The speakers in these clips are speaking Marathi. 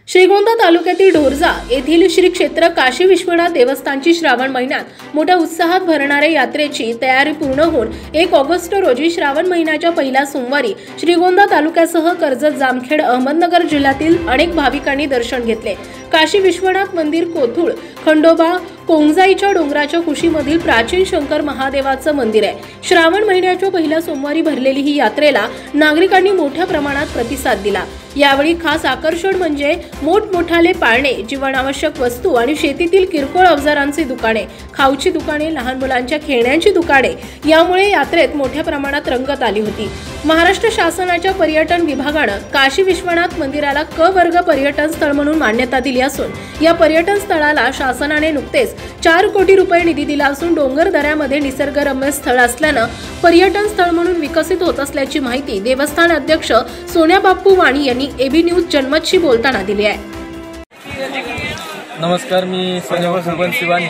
श्रीगोंदा तालुक्यातील ढोरजा येथील श्री क्षेत्र काशी विश्वनाथ देवस्थानची श्रावण महिन्यात मोठ्या उत्साहात भरणाऱ्या यात्रेची तयारी पूर्ण होऊन 1 ऑगस्ट रोजी श्रावण महिन्याच्या पहिल्या सोमवारी श्रीगोंदा तालुक्यासह कर्जत, जामखेड, अहमदनगर जिल्ह्यातील अनेक भाविकांनी दर्शन घेतले। काशी विश्वनाथ मंदिर कोथूळ खंडोबा कोंगजाईच्या डोंगराच्या कुशीमधील प्राचीन शंकर महादेवाचं मंदिर आहे। श्रावण महिन्याच्या पहिल्या सोमवारी भरलेली ही यात्रेला नागरिकांनी मोठ्या प्रमाणात प्रतिसाद दिला। यावेळी खास आकर्षण म्हणजे मोठमोठाले पाळणे, जीवनावश्यक वस्तू आणि शेतीतील किरकोळ अवजारांची दुकाने, खाऊची दुकाने, लहान मुलांच्या खेळण्यांची दुकाने यामुळे यात्रेत मोठ्या प्रमाणात रंगत आली होती। महाराष्ट्र शासनाच्या पर्यटन विभागाने काशी विश्वनाथ मंदिराला क वर्ग पर्यटन स्थळ म्हणून मान्यता दिली असून या पर्यटन स्थळाला शासनाने नुकतेच 4 कोटी रुपये निधी दिला असून डोंगर दऱ्यामध्ये निसर्गरम्य स्थळ असल्याने पर्यटन स्थळ म्हणून विकसित होत असल्याची माहिती देवस्थान अध्यक्ष सोन्या बाप्पू वाणी यांनी एबी न्यूज जनमतशी बोलताना दिली आहे। नमस्कार, मी सोन्या बाप्पू शिवानी,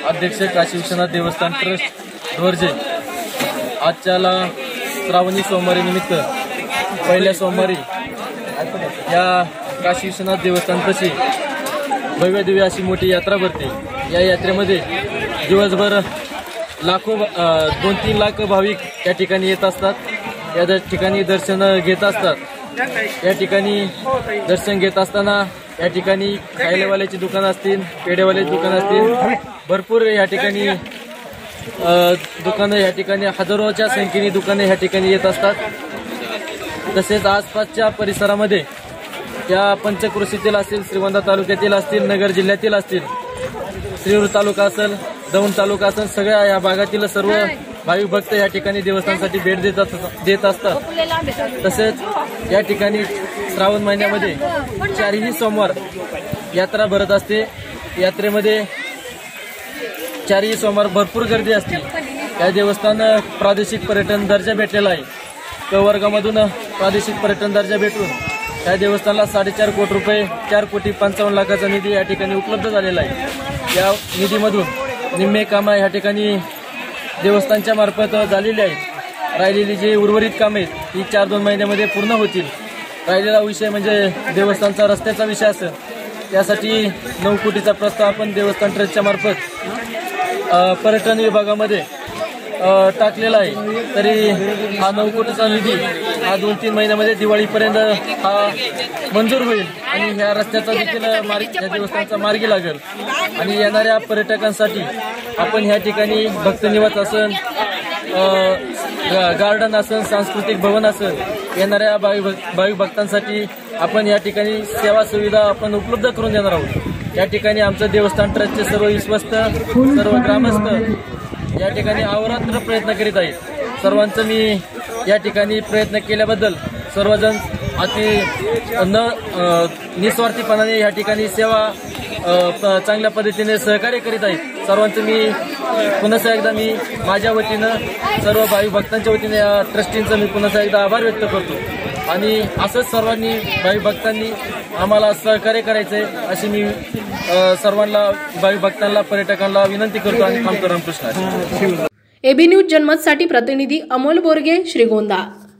अध्यक्ष काशी विश्वनाथ देवस्थान ट्रस्ट ढोरजे। आजच्याला श्रावणी सोमवारी निमित्त पहिल्या सोमवारी या काशी विश्वनाथ देवस्थानपाशी भव्य दिव्य अशी मोठी यात्रा भरते। या यात्रेमध्ये दिवसभर लाखो 2-3 लाख भाविक या ठिकाणी येत असतात। या ठिकाणी दर्शन घेत असतात। या ठिकाणी दर्शन घेत असताना या ठिकाणी खायलेवाल्याची दुकानं असतील, पेढेवाल्याची दुकानं असतील, भरपूर या ठिकाणी दुकानं, या ठिकाणी हजारोच्या संख्येने दुकाने या ठिकाणी येत असतात। तसेच आसपासच्या परिसरामध्ये या पंचक्रोशीतील असतील, श्रीगोंदा तालुक्यातील असतील, नगर जिल्ह्यातील असतील, श्रीरूर तालुका असेल, दौंड तालुका असेल, सगळ्या या भागातील सर्व भाविक भक्त या ठिकाणी देवस्थानासाठी भेट देत असतात। तसेच या ठिकाणी श्रावण महिन्यामध्ये 4ही सोमवार यात्रा भरत असते। यात्रेमध्ये 4ही सोमवार भरपूर गर्दी असते। या देवस्थान प्रादेशिक पर्यटन दर्जा भेटलेला आहे। क वर्गामधून प्रादेशिक पर्यटन दर्जा भेटून या देवस्थानाला 4.5 कोटी रुपये 4,55,00,000 लाखाचा निधी या ठिकाणी उपलब्ध झालेला आहे। या निधीमधून निम्मे कामं या ठिकाणी देवस्थानच्या मार्फत झालेली आहेत। राहिलेली जी उर्वरित कामे आहेत ती 4-2 महिन्यामध्ये पूर्ण होतील। राहिलेला विषय म्हणजे देवस्थानचा रस्त्याचा विषय असेल, त्यासाठी 9 कोटीचा प्रस्ताव आपण देवस्थान ट्रस्टच्या मार्फत पर्यटन विभागामध्ये टाकलेला आहे। तरी हा 9 कोटीचा निधी हा 2-3 महिन्यामध्ये दिवाळीपर्यंत हा मंजूर होईल आणि ह्या रस्त्याचा देखील या देवस्थानचा मार्गी लागेल। आणि येणाऱ्या पर्यटकांसाठी आपण ह्या ठिकाणी भक्तनिवास असेल, गार्डन असेल, सांस्कृतिक भवन असेल, येणाऱ्या भाविक भक्तांसाठी आपण या ठिकाणी सेवा सुविधा आपण उपलब्ध करून देणार आहोत। या ठिकाणी आमचं देवस्थान ट्रस्टचे सर्व विश्वस्त, सर्व ग्रामस्थ या ठिकाणी अहोरात्र प्रयत्न करीत आहेत। सर्वांचं मी या ठिकाणी प्रयत्न केल्याबद्दल सर्वजण निस्वार्थीपणाने या ठिकाणी सेवा चांगल्या पद्धतीने सहकार्य करीत आहेत। सर्वांचं मी पुन्हा एकदा माझ्या वतीनं सर्व भाविक भक्तांच्या वतीने या ट्रस्टींचं मी पुन्हा एकदा आभार व्यक्त करतो आणि असंच सर्वांनी भाविक भक्तांनी आम्हाला सहकार्य करायचंय अशी मी सर्वांना भाविक भक्तांना, पर्यटकांना विनंती करतो आणि थांबतो। रामकृष्ण। एबी न्यूज जनमतसाठी प्रतिनिधी अमोल बोरगे, श्रीगोंदा।